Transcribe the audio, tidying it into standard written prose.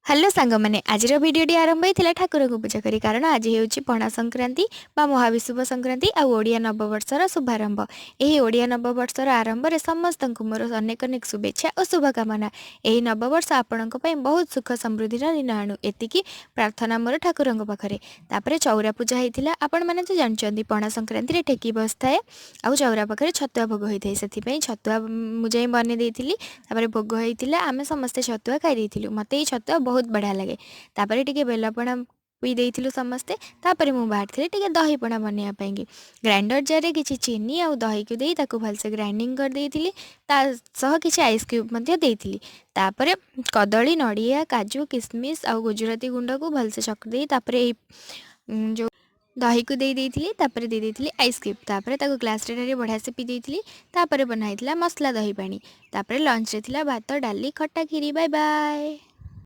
Hello सांग मैंने आज भिडटी आरंभ होता ठाकुर को पूजा करी कारण आज हूँ पणा संक्रांति बा महाविशुभ संक्रांति आ ओडिया नववर्षर शुभारंभ। यही ओडिया नववर्षर आरंभ में समस्त मोर अनेक अनेक शुभेच्छा और शुभकामना। यही नववर्ष आपण बहुत सुख समृद्धि दिन आणु एतिकी प्रार्थना मोर ठाकुर पाखे। तापर चौरा पूजा होता आपण मैंने तो जानते पणा संक्रांति ठेकी बसए आ चौरा पाखे छतुआ भोग होता है से छतुआ मुझे बन देती भोग होता आम समस्ते छतुआ खाई मत ये छतुआ बहुत बढ़िया लगे। तापर टिके बेलपणा पी देइथिलु समस्ते। तापर मु बाहर थे टिके दही पणा बनैया पाएंगे ग्राइंडर जार किछि चीनी आ दही को देई ताकू भलसे ग्राइंडिंग कर देइथिली। ता सह किछि आइस क्यूब मध्ये देइथिली। तापर कदली नड़िया काजू किशमिश आ गुजराती गुंड को भलसे चक देई तापर जो दही को दे देइथिली। तापर दे देइथिली आइस क्यूब। तापर ताको ग्लास रे बढ़िया से पी देइथिली। तापर बनाइथिला मसला दही पानी। तापर लंच रे थिला भात डाली खट्टा खीरी। Bye bye.